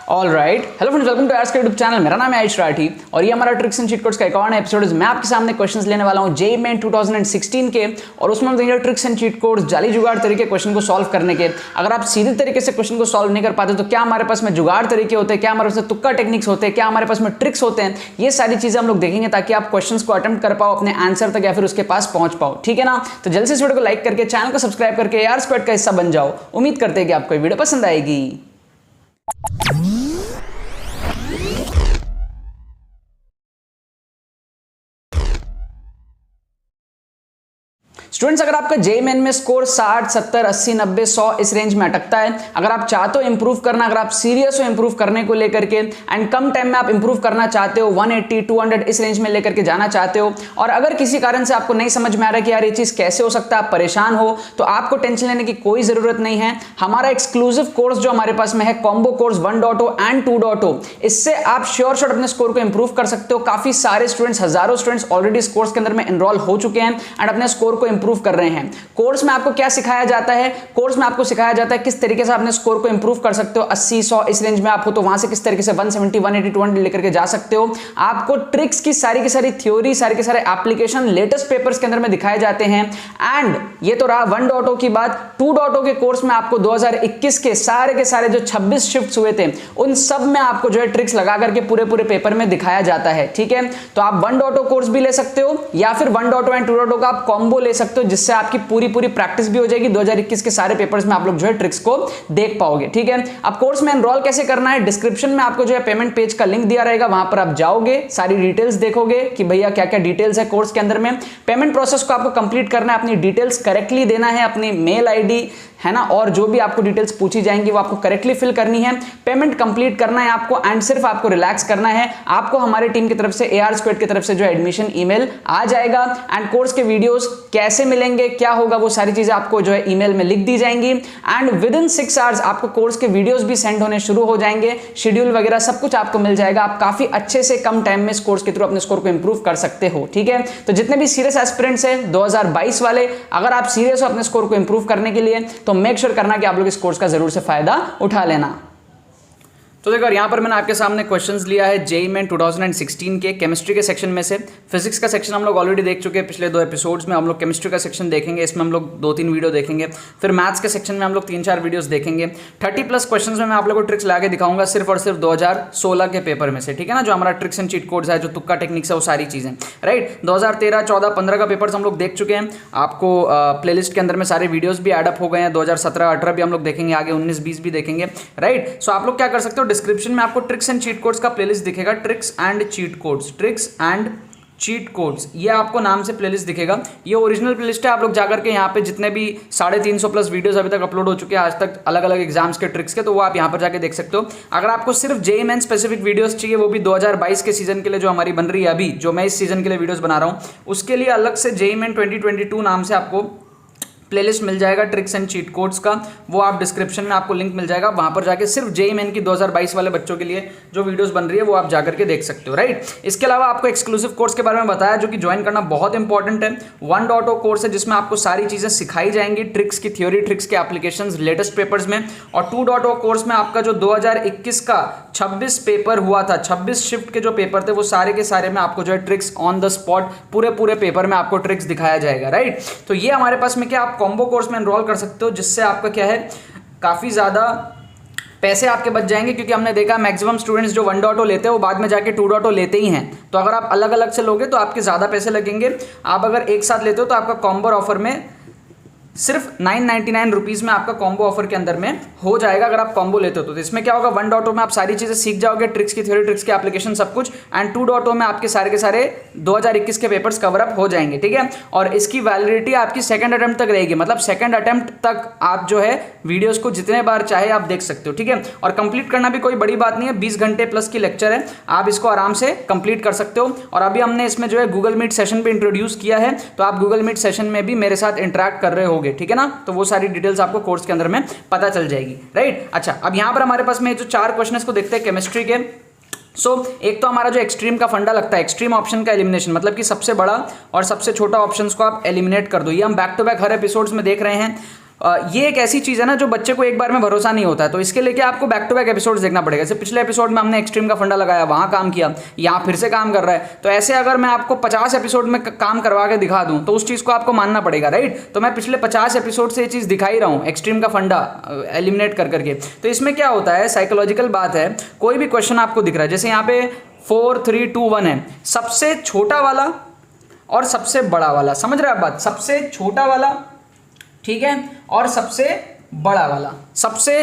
All right, hello friends, welcome to Ask YouTube channel. मेरा नाम है आयुष राठी और ये हमारा ट्रिक्स एंड चीट कोड्स का एक और एपिसोड है। मैं आपके सामने क्वेश्चंस लेने वाला हूं जेईई मेन 2016 के, और उसमें हम देंगे ट्रिक्स एंड चीट कोड्स, जाली जुगाड़ तरीके क्वेश्चन को सॉल्व करने के। अगर आप सीधे तरीके से क्वेश्चन को सॉल्व नहीं कर पाते तो क्या हमारे पास में जुगाड़ तरीके होते हैं, क्या हमारे पास तुक्का टेक्निक्स होते हैं, क्या हमारे पास में ट्रिक्स होते हैं, ये सारी चीजें हम लोग देखेंगे ताकि आप क्वेश्चन को अटेम्प्ट कर पाओ अपने आंसर तक या फिर उसके पास पहुंच पाओ। ठीक है ना? तो जल्द से इस वीडियो को लाइक करके चैनल को सब्सक्राइब करके यार स्क्वाड का हिस्सा बन जाओ। उम्मीद करते हैं कि आपको ये वीडियो पसंद आएगी। स्टूडेंट्स, अगर आपका जेईई मेन में स्कोर 60, 70, 80, 90, 100 इस रेंज में अटकता है, अगर आप चाहते हो इंप्रूव करना, अगर आप सीरियस हो इंप्रूव करने को लेकर के एंड कम टाइम में आप इंप्रूव करना चाहते हो, 180, 200 इस रेंज में लेकर के जाना चाहते हो, और अगर किसी कारण से आपको नहीं समझ में आ रहा है कि यार ये चीज कैसे हो सकता है, आप परेशान हो, तो आपको टेंशन लेने की कोई जरूरत नहीं है। हमारा एक्सक्लूसिव कोर्स जो हमारे पास में है, कॉम्बो कोर्स 1.0 एंड 2.0, इससे आप श्योर शॉट अपने स्कोर को इंप्रूव कर सकते हो। काफी सारे स्टूडेंट्स, हजारों स्टूडेंट्स ऑलरेडी इस कोर्स के अंदर में एनरोल हो चुके हैं एंड अपने स्कोर को इंप्रूव कर रहे हैं। कोर्स में आपको क्या सिखाया जाता है? कोर्स में आपको सिखाया जाता है किस तरीके से अपने स्कोर को इंप्रूव कर सकते हो। 80, 100 इस रेंज में आप हो तो वहां से किस तरीके से 170, 180, 200 लेकर के जा सकते हो। आपको ट्रिक्स की सारी थ्योरी, सारे के सारे एप्लीकेशन लेटेस्ट पेपर्स के अंदर में दिखाए जाते हैं। एंड ये तो रहा 1.0 की बात। 2.0 के कोर्स में आपको 2021 के सारे जो 26 शिफ्ट्स हुए थे, उन सब में आपको जो है ट्रिक्स लगा करके पूरे पेपर में दिखाया जाता है। ठीक है, तो आप 1.0 कोर्स भी ले सकते हो या फिर 1.0 एंड 2.0 का आप कॉम्बो ले सकते हो, जिससे आपकी पूरी प्रैक्टिस भी हो जाएगी। 2021 के सारे पेपर्स में आप लोग जो है ट्रिक्स को देख पाओगे। ठीक है, अब कोर्स में एनरोल कैसे करना है, डिस्क्रिप्शन में आपको जो है पेमेंट पेज का लिंक दिया रहेगा, वहां पर आप जाओगे, सारी डिटेल्स देखोगे कि भैया क्या क्या डिटेल्स है कोर्स के अंदर में। पेमेंट प्रोसेस को आपको कंप्लीट करना है, अपनी डिटेल्स करेक्टली देना है, अपनी मेल आईडी है ना, और जो भी आपको डिटेल्स पूछी जाएंगी वो आपको करेक्टली फिल करनी है। पेमेंट कंप्लीट करना है आपको एंड सिर्फ आपको रिलैक्स करना है। आपको हमारे टीम की तरफ से, एआर स्क्वाड की तरफ से जो एडमिशन ईमेल आ जाएगा एंड कोर्स के वीडियोस कैसे मिलेंगे, क्या होगा, वो सारी चीजें आपको जो है ईमेल में लिख दी जाएंगी एंड विद इन 6 आवर्स आपको कोर्स के वीडियोस भी सेंड होने शुरू हो जाएंगे। शेड्यूल वगैरह सब कुछ आपको मिल जाएगा। आप काफी अच्छे से कम टाइम में इस कोर्स के थ्रू अपने स्कोर को इंप्रूव कर सकते हो। ठीक है, तो जितने भी सीरियस एस्पिरेंट्स हैं 2022 वाले, अगर आप सीरियस हो अपने स्कोर को इंप्रूव करने के लिए, तो मेक श्योर करना कि आप लोग इस कोर्स का जरूर से फायदा उठा लेना। तो देखो, यहाँ पर मैंने आपके सामने क्वेश्चंस लिया है जेईई मेन 2016 के केमिस्ट्री के सेक्शन में से। फिजिक्स का सेक्शन हम लोग ऑलरेडी देख चुके हैं पिछले 2 एपिसोड्स में। हम लोग केमिस्ट्री का सेक्शन देखेंगे, इसमें हम लोग 2-3 वीडियो देखेंगे। फिर मैथ्स के सेक्शन में हम लोग 3-4 वीडियोस देखेंगे। 30+ क्वेश्चंस में मैं आप लोगों को ट्रिक्स लाके दिखाऊंगा सिर्फ और सिर्फ 2016 के पेपर में से। ठीक है ना, जो हमारा ट्रिक्स एंड चीट कोड्स है, जो तुक्का टेक्निक्स है, वो सारी चीजें राइट। 2013, 14, 15 का पेपर्स हम लोग देख चुके हैं। आपको प्लेलिस्ट के अंदर में सारे वीडियोज भी एडअप हो गए हैं। 2017, 18 भी हम लोग देखेंगे, आगे 19, 20 भी देखेंगे राइट। सो आप लोग क्या कर सकते हो, डिस्क्रिप्शन में आपको ट्रिक्स एंड चीट कोड्स का प्लेलिस्ट दिखेगा, tricks and cheat codes, tricks and cheat codes, ये आपको नाम से प्लेलिस्ट दिखेगा। ये ओरिजिनल प्लेलिस्ट है। आप लोग जाकर के यहाँ पे जितने भी 350+ वीडियोस अभी तक अपलोड हो चुके हैं आज तक, अलग अलग एग्जाम्स के ट्रिक्स के, तो वो आप यहाँ पर जाके देख सकते हो। अगर आपको सिर्फ जेईई मेन स्पेसिफिक वीडियोस चाहिए, वो भी 2022 के सीजन के लिए जो हमारी बन रही है अभी, जो मैं इस सीजन के लिए वीडियोस बना रहा हूँ, उसके लिए अलग से जेईई मेन 2022 नाम से आपको प्लेलिस्ट मिल जाएगा ट्रिक्स एंड चीट कोड्स का। वो आप डिस्क्रिप्शन में आपको लिंक मिल जाएगा, वहां पर जाके सिर्फ जेईई मेन की 2022 वाले बच्चों के लिए जो वीडियोस बन रही है वो आप जाकर के देख सकते हो राइट। इसके अलावा आपको एक्सक्लूसिव कोर्स के बारे में बताया, जो कि ज्वाइन करना बहुत इंपॉर्टेंट है। 1.0 कोर्स है जिसमें आपको सारी चीजें सिखाई जाएंगी, ट्रिक्स की थ्योरी, ट्रिक्स के एप्लीकेशंस लेटेस्ट पेपर्स में। और 2.0 कोर्स में आपका जो 2021 का 26 पेपर हुआ था, 26 शिफ्ट के जो पेपर थे, वो सारे के सारे में आपको जो है ट्रिक्स ऑन द स्पॉट पूरे पेपर में आपको ट्रिक्स दिखाया जाएगा राइट। तो ये हमारे पास में क्या, आप कॉम्बो कोर्स में एनरोल कर सकते हो, जिससे आपका क्या है, काफी ज्यादा पैसे आपके बच जाएंगे। क्योंकि हमने देखा मैक्सिमम स्टूडेंट्स जो 1.0 लेते हैं वो बाद में जाके 2.0 लेते ही हैं। तो अगर आप अलग अलग से लोगे तो आपके ज्यादा पैसे लगेंगे। आप अगर एक साथ लेते हो तो आपका कॉम्बो ऑफर में सिर्फ 999 रुपीज़ में आपका कॉम्बो ऑफर के अंदर में हो जाएगा अगर आप कॉम्बो लेते हो तो इसमें क्या होगा, 1.0 में आप सारी चीज़ें सीख जाओगे, ट्रिक्स की थ्योरी, ट्रिक्स के एप्लीकेशन सब कुछ, एंड 2.0 में आपके सारे के सारे 2021 के पेपर्स कवर अप हो जाएंगे। ठीक है, और इसकी वैलिडिटी आपकी सेकंड अटेम्प्ट तक रहेगी, मतलब सेकंड अटेम्प्ट तक आप जो है वीडियोस को जितने बार चाहे आप देख सकते हो। ठीक है, और कंप्लीट करना भी कोई बड़ी बात नहीं है, 20 घंटे प्लस की लेक्चर है, आप इसको आराम से कंप्लीट कर सकते हो। और अभी हमने इसमें जो है गूगल मीट सेशन भी इंट्रोड्यूस किया है, तो आप गूगल मीट सेशन में भी मेरे साथ इंटरेक्ट कर रहे होगे। ठीक है ना, तो वो सारी डिटेल्स आपको कोर्स के अंदर में पता चल जाएगी राइट। अच्छा, अब यहां पर हमारे पास में जो 4 क्वेश्चन को देखते हैं केमिस्ट्री के। एक तो हमारा जो एक्सट्रीम का फंडा लगता है, एक्सट्रीम ऑप्शन का एलिमिनेशन, मतलब कि सबसे बड़ा और सबसे छोटा ऑप्शंस को आप एलिमिनेट कर दो। ये हम बैक टू बैक हर एपिसोड्स में देख रहे हैं। ये एक ऐसी चीज़ है ना जो बच्चे को एक बार में भरोसा नहीं होता है, तो इसके लिए क्या आपको बैक टू बैक एपिसोड्स देखना पड़ेगा। जैसे पिछले एपिसोड में हमने एक्सट्रीम का फंडा लगाया, वहाँ काम किया, यहाँ फिर से काम कर रहा है, तो ऐसे अगर मैं आपको 50 एपिसोड में काम करवा के दिखा दूँ तो उस चीज़ को आपको मानना पड़ेगा, राइट। तो मैं पिछले 50 एपिसोड से ये चीज़ दिखा ही रहा हूँ, एक्सट्रीम का फंडा एलिमिनेट कर करके। तो इसमें क्या होता है, साइकोलॉजिकल बात है, कोई भी क्वेश्चन आपको दिख रहा है, जैसे यहाँ पे 4 3 2 1 है, सबसे छोटा वाला और सबसे बड़ा वाला, समझ रहे हैं आप बात, सबसे छोटा वाला, ठीक है, और सबसे बड़ा वाला, सबसे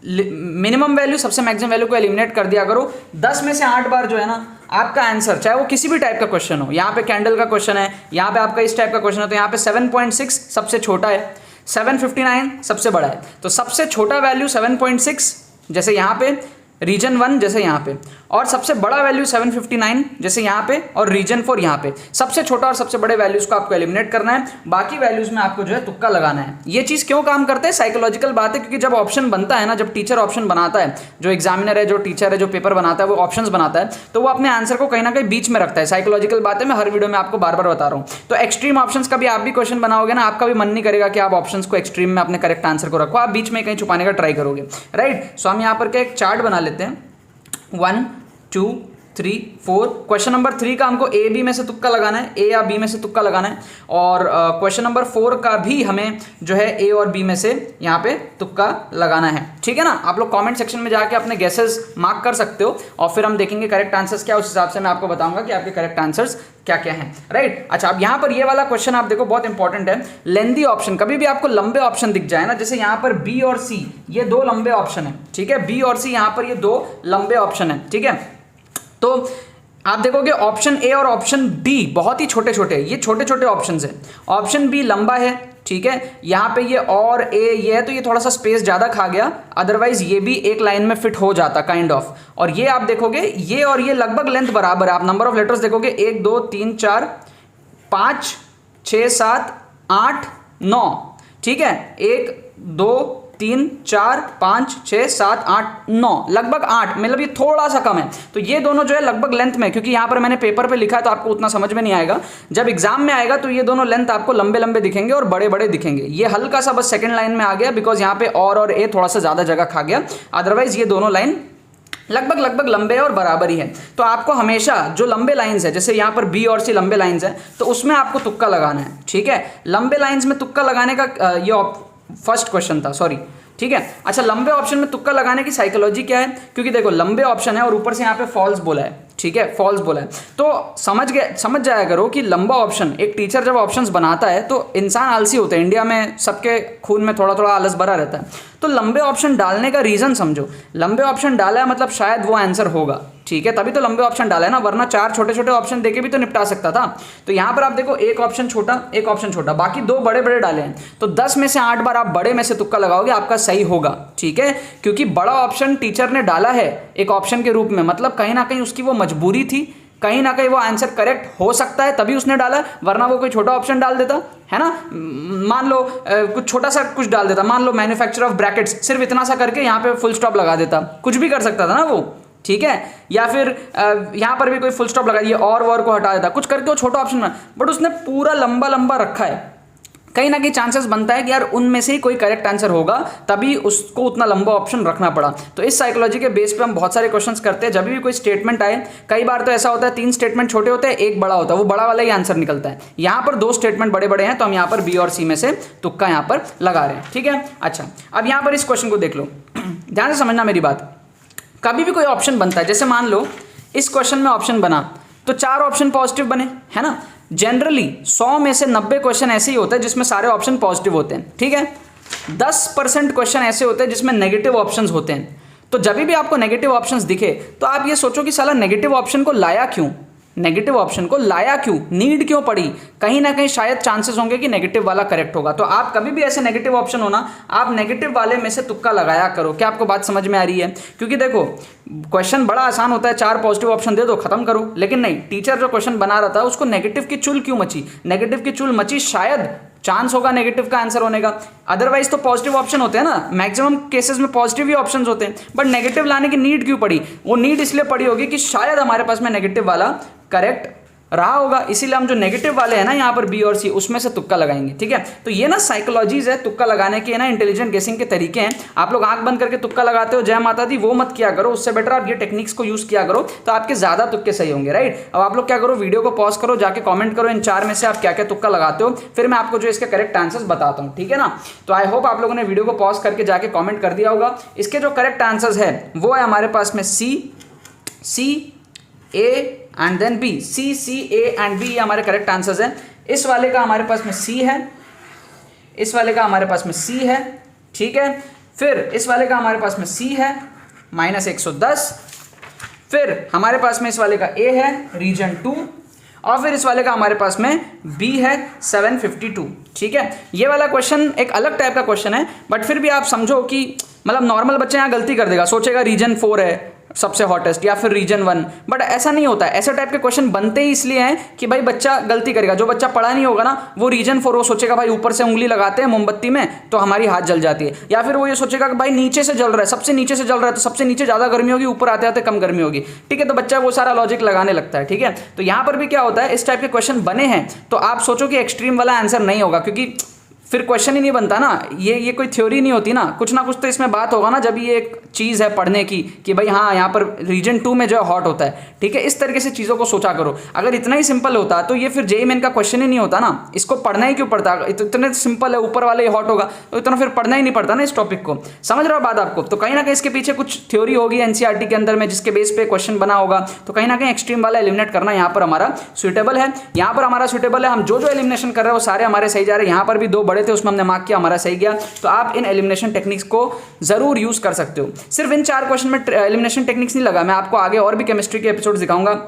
मिनिमम वैल्यू सबसे मैक्सिमम वैल्यू को एलिमिनेट कर दिया करो। 10 में से 8 बार जो है ना आपका आंसर, चाहे वो किसी भी टाइप का क्वेश्चन हो, यहाँ पे कैंडल का क्वेश्चन है, यहाँ पे आपका इस टाइप का क्वेश्चन है, तो यहाँ पे 7.6 सबसे छोटा है, 759 सबसे बड़ा है, तो सबसे छोटा वैल्यू 7.6 जैसे यहाँ पे, रीजन 1 जैसे यहाँ पे, और सबसे बड़ा वैल्यू 759 जैसे यहाँ पे, और रीजन 4 यहाँ पे। सबसे छोटा और सबसे बड़े वैल्यूज को आपको एलिमिनेट करना है, बाकी वैल्यूज में आपको जो है तुक्का लगाना है। ये चीज़ क्यों काम करते हैं, साइकोलॉजिकल बात है, क्योंकि जब ऑप्शन बनता है ना, जब टीचर ऑप्शन बनाता है, जो एग्जामिनर है, जो टीचर है, जो पेपर बनाता है, वो ऑप्शंस बनाता है, तो वो अपने आंसर को कहीं ना कहीं बीच में रखता है। साइकोलॉजिकल बात है, मैं हर वीडियो में आपको बार बार बता रहा हूँ। तो एक्सट्रीम ऑप्शंस का भी आप भी क्वेश्चन बनाओगे ना, आपका भी मन नहीं करेगा कि आप ऑप्शंस को एक्सट्रीम में अपने करेक्ट आंसर को रखो, आप बीच में कहीं छुपाने का ट्राई करोगे, राइट। सो हम यहाँ पर क्या एक चार्ट बना लेते हैं, 1 2 3 4। क्वेश्चन नंबर 3 का हमको ए बी में से तुक्का लगाना है, ए या बी में से तुक्का लगाना है, और क्वेश्चन नंबर 4 का भी हमें जो है ए और बी में से यहाँ पे तुक्का लगाना है, ठीक है ना। आप लोग कमेंट सेक्शन में जाके अपने गेसेस मार्क कर सकते हो, और फिर हम देखेंगे करेक्ट आंसर्स क्या, उस हिसाब से मैं आपको बताऊंगा कि आपके करेक्ट आंसर्स क्या क्या हैं, राइट। अच्छा, अब यहाँ पर ये वाला क्वेश्चन आप देखो, बहुत इंपॉर्टेंट है। लेंदी ऑप्शन, कभी भी आपको लंबे ऑप्शन दिख जाए ना, जैसे यहाँ पर बी और सी, ये 2 लंबे ऑप्शन है, ठीक है, बी और सी यहाँ पर ये 2 लंबे ऑप्शन है, ठीक है। तो आप देखोगे ऑप्शन ए और ऑप्शन डी बहुत ही छोटे छोटे, ये छोटे छोटे ऑप्शंस हैं। ऑप्शन बी लंबा है, ठीक है, यहाँ पे ये और ए ये है, तो ये थोड़ा सा स्पेस ज़्यादा खा गया, अदरवाइज ये भी एक लाइन में फिट हो जाता काइंड ऑफ। और ये आप देखोगे ये और ये लगभग लेंथ बराबर है। आप नंबर ऑफ लेटर्स देखोगे 1 2 3 4 5 6 7 8 9, ठीक है, 1 2 3 4 5 6 7 8 9, लगभग 8, मतलब ये थोड़ा सा कम है। तो ये दोनों जो है लगभग लेंथ में, क्योंकि यहाँ पर मैंने पेपर पे लिखा है तो आपको उतना समझ में नहीं आएगा, जब एग्जाम में आएगा तो ये दोनों लेंथ आपको लंबे लंबे दिखेंगे और बड़े बड़े दिखेंगे। ये हल्का सा बस सेकंड लाइन में आ गया, बिकॉज यहाँ पे और ए थोड़ा सा ज़्यादा जगह खा गया, अदरवाइज ये दोनों लाइन लगभग लगभग लंबे और बराबर ही है। तो आपको हमेशा जो लंबे लाइंस है, जैसे यहाँ पर बी और सी लंबे लाइंस है, तो उसमें आपको तुक्का लगाना है, ठीक है। लंबे लाइंस में तुक्का लगाने का ये फर्स्ट क्वेश्चन था, सॉरी, ठीक है। अच्छा, लंबे ऑप्शन में तुक्का लगाने की साइकोलॉजी क्या है, क्योंकि देखो लंबे ऑप्शन है और ऊपर से यहाँ पे फॉल्स बोला है, ठीक है, फॉल्स बोला है, तो समझ जाया करो कि लंबा ऑप्शन, एक टीचर जब ऑप्शंस बनाता है तो इंसान आलसी होते हैं, इंडिया में सबके खून में थोड़ा थोड़ा आलस भरा रहता है, तो लंबे ऑप्शन डालने का रीज़न समझो। लंबे ऑप्शन डाला है मतलब शायद वो आंसर होगा, ठीक है, तभी तो लंबे ऑप्शन डाला है ना, वरना 4 छोटे छोटे ऑप्शन देके भी तो निपटा सकता था। तो यहाँ पर आप देखो एक ऑप्शन छोटा, एक ऑप्शन छोटा, बाकी 2 बड़े बड़े डाले हैं, तो 10 में से 8 बार आप बड़े में से तुक्का लगाओगे, आपका सही होगा, ठीक है, क्योंकि बड़ा ऑप्शन टीचर ने डाला है एक ऑप्शन के रूप में, मतलब कहीं ना कहीं उसकी वो मजबूरी थी, कहीं ना कहीं वो आंसर करेक्ट हो सकता है तभी उसने डाला, वरना वो कोई छोटा ऑप्शन डाल देता है ना, मान लो कुछ छोटा सा कुछ डाल देता, मान लो मैन्युफैक्चरर ऑफ ब्रैकेट्स, सिर्फ इतना सा करके यहाँ पे फुल स्टॉप लगा देता, कुछ भी कर सकता था ना वो, ठीक है, या फिर यहाँ पर भी कोई फुल स्टॉप लगा दिया और वर को हटा देता, कुछ करके वो छोटा ऑप्शन में, बट उसने पूरा लंबा लंबा रखा है, कहीं ना कहीं चांसेस बनता है कि यार उनमें से ही कोई करेक्ट आंसर होगा, तभी उसको उतना लंबा ऑप्शन रखना पड़ा। तो इस साइकोलॉजी के बेस पे हम बहुत सारे क्वेश्चंस करते हैं, जब भी कोई स्टेटमेंट आए, कई बार तो ऐसा होता है 3 स्टेटमेंट छोटे होते हैं, एक बड़ा होता है, वो बड़ा वाला ही आंसर निकलता है। यहाँ पर 2 स्टेटमेंट बड़े बड़े हैं, तो हम यहाँ पर बी और सी में से तुक्का यहाँ पर लगा रहे हैं, ठीक है। अच्छा, अब यहाँ पर इस क्वेश्चन को देख लो, ध्यान से समझना मेरी बात। कभी भी कोई ऑप्शन बनता है, जैसे मान लो इस क्वेश्चन में ऑप्शन बना तो 4 ऑप्शन पॉजिटिव बने, है ना। जनरली 100 में से 90 क्वेश्चन ऐसे ही होते हैं जिसमें सारे ऑप्शन पॉजिटिव होते हैं, ठीक है। 10% क्वेश्चन ऐसे होते हैं जिसमें नेगेटिव ऑप्शंस होते हैं। तो जब भी आपको नेगेटिव ऑप्शंस दिखे तो आप ये सोचो कि साला नेगेटिव ऑप्शन को लाया क्यों, नेगेटिव ऑप्शन को लाया क्यों, नीड क्यों पड़ी, कहीं ना कहीं शायद चांसेस होंगे कि नेगेटिव वाला करेक्ट होगा। तो आप कभी भी ऐसे नेगेटिव ऑप्शन हो ना, आप नेगेटिव वाले में से तुक्का लगाया करो। क्या आपको बात समझ में आ रही है? क्योंकि देखो क्वेश्चन बड़ा आसान होता है, 4 पॉजिटिव ऑप्शन दे दो खत्म करो, लेकिन नहीं, टीचर जो क्वेश्चन बना रहा था उसको नेगेटिव की चुल क्यों मची, नेगेटिव की चुल मची शायद चांस होगा नेगेटिव का आंसर होने का, अदरवाइज तो पॉजिटिव ऑप्शन होते हैं ना, मैक्सिमम केसेस में पॉजिटिव ही ऑप्शंस होते हैं, बट नेगेटिव लाने की नीड क्यों पड़ी? वो नीड इसलिए पड़ी होगी कि शायद हमारे पास में नेगेटिव वाला करेक्ट रहा होगा, इसीलिए हम जो नेगेटिव वाले हैं ना यहाँ पर बी और सी, उसमें से तुक्का लगाएंगे। ठीक है, तो ये ना साइकोलॉजीज है तुक्का लगाने के, ना इंटेलिजेंट गेसिंग के तरीके हैं। आप लोग आंख बंद करके तुक्का लगाते हो जय माता दी, वो मत किया करो, उससे बेटर आप ये टेक्निक्स को यूज किया करो, तो आपके ज्यादा तुक्के सही होंगे। राइट, अब आप लोग क्या करो, वीडियो को पॉज करो, जाके कॉमेंट करो इन 4 में से आप क्या क्या तुक्का लगाते हो, फिर मैं आपको जो इसके करेक्ट आंसर्स बताता हूँ। ठीक है ना, तो आई होप आप लोगों ने वीडियो को पॉज करके जाके कॉमेंट कर दिया होगा। इसके जो करेक्ट आंसर्स है वो है हमारे पास में C A and then B, C A and B, ये हमारे करेक्ट आंसर्स हैं। इस वाले का हमारे पास में सी है, इस वाले का हमारे पास में सी है। ठीक है, फिर इस वाले का हमारे पास में सी है -110, फिर हमारे पास में इस वाले का ए है रीजन 2, और फिर इस वाले का हमारे पास में बी है 752। ठीक है, ये वाला क्वेश्चन एक अलग टाइप का क्वेश्चन है, बट फिर भी आप समझो कि मतलब नॉर्मल बच्चा यहाँ गलती कर देगा, सोचेगा रीजन 4 है सबसे हॉटेस्ट या फिर रीजन 1, बट ऐसा नहीं होता है। ऐसे टाइप के क्वेश्चन बनते ही इसलिए हैं कि भाई बच्चा गलती करेगा, जो बच्चा पढ़ा नहीं होगा ना वो रीजन 4 वो सोचेगा भाई ऊपर से उंगली लगाते हैं मोमबत्ती में तो हमारी हाथ जल जाती है, या फिर वो ये सोचेगा कि भाई नीचे से जल रहा है, सबसे नीचे से जल रहा है तो सबसे नीचे ज़्यादा गर्मी होगी, ऊपर आते आते कम गर्मी होगी। ठीक है, तो बच्चा वो सारा लॉजिक लगाने लगता है। ठीक है, तो यहाँ पर भी क्या होता है, इस टाइप के क्वेश्चन बने हैं तो आप सोचो कि एक्सट्रीम वाला आंसर नहीं होगा, क्योंकि फिर क्वेश्चन ही नहीं बनता ना, ये कोई थ्योरी नहीं होती ना, कुछ ना कुछ तो इसमें बात होगा ना, जब ये एक चीज़ है पढ़ने की कि भाई हाँ यहाँ पर रीजन 2 में जो है हॉट होता है। ठीक है, इस तरीके से चीज़ों को सोचा करो। अगर इतना ही सिंपल होता तो ये फिर जेईई मेन का क्वेश्चन ही नहीं होता ना, इसको पढ़ना ही क्यों पड़ता, इतने सिंपल है, ऊपर वाले हॉट होगा तो इतना फिर पढ़ना ही नहीं पड़ता ना इस टॉपिक को। समझ रहे हो बात आपको, तो कहीं ना कहीं इसके पीछे कुछ थ्योरी होगी एनसीईआरटी के अंदर में जिसके बेस पे क्वेश्चन बना होगा, तो कहीं ना कहीं एक्सट्रीम वाला एलिमिनेट करना यहाँ पर हमारा सुटेबल है। यहाँ पर हमारा सुटेबल है, हम जो एलिमिनेशन कर रहे हैं वो सारे हमारे सही जा रहे हैं। यहाँ पर भी 2 बड़े थे उसमें हमने मार्क किया, हमारा सही गया, तो आप इन एलिमिनेशन टेक्निक्स को जरूर यूज कर सकते हो। सिर्फ इन 4 क्वेश्चन में एलिमिनेशन टेक्निक्स नहीं लगा, मैं आपको आगे और भी केमिस्ट्री के एपिसोड दिखाऊंगा।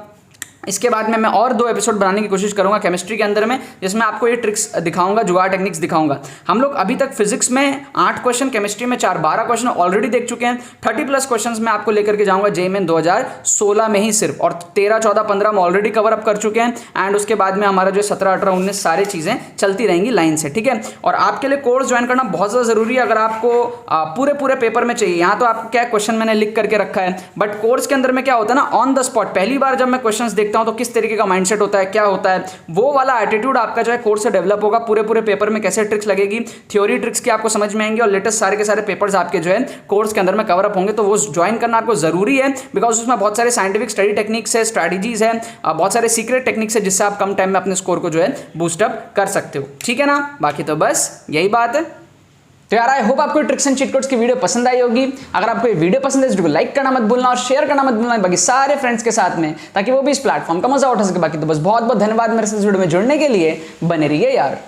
इसके बाद में मैं और 2 एपिसोड बनाने की कोशिश करूंगा केमिस्ट्री के अंदर में, जिसमें आपको ये ट्रिक्स दिखाऊंगा, जुगाड़ टेक्निक्स दिखाऊंगा। हम लोग अभी तक फिजिक्स में 8 क्वेश्चन, केमिस्ट्री में 4, 12 क्वेश्चन ऑलरेडी देख चुके हैं। 30+ क्वेश्चंस में आपको लेकर के जाऊंगा जेईई मेन 2016 में ही सिर्फ, और 13, 14, 15 में ऑलरेडी कवर अप कर चुके हैं। एंड उसके बाद में हमारा जो 17, 18, 19 सारी चीज़ें चलती रहेंगी लाइन से। ठीक है, और आपके लिए कोर्स ज्वाइन करना बहुत ज़्यादा जरूरी है। अगर आपको पूरे पेपर में चाहिए, यहाँ तो आपको क्या क्वेश्चन मैंने लिख करके रखा है, बट कोर्स के अंदर में क्या होता है ना, ऑन द स्पॉट पहली बार जब मैं क्वेश्चन देखता हूँ तो किस तरीके का माइंडसेट होता है, क्या होता है, वो वाला एटीट्यूड आपका जो है कोर्स से डेवलप होगा। पूरे पेपर में कैसे ट्रिक्स लगेगी, थ्योरी ट्रिक्स की आपको समझ में आएंगे, और लेटेस्ट सारे के सारे पेपर्स आपके जो है कोर्स के अंदर में कवर अप होंगे। तो वो ज्वाइन करना आपको जरूरी है, बिकॉज उसमें बहुत सारे साइंटिफिक स्टडी टेक्निक्स है, स्ट्रैटेजीज है, बहुत सारे सीक्रेट टेक्निक्स है, जिससे आप कम टाइम में अपने स्कोर को जो है बूस्टअप कर सकते हो। ठीक है ना, बाकी तो बस यही बात है। तो यार आई होप आपको ट्रिक्स एंड चीट कोड्स की वीडियो पसंद आई होगी। अगर आपको ये वीडियो पसंद है तो वीडियो को लाइक करना मत भूलना और शेयर करना मत भूलना बाकी सारे फ्रेंड्स के साथ में, ताकि वो भी इस प्लेटफॉर्म का मजा उठा सके। बाकी तो बस बहुत बहुत धन्यवाद मेरे साथ वीडियो में जुड़ने के लिए, बने रहिए यार।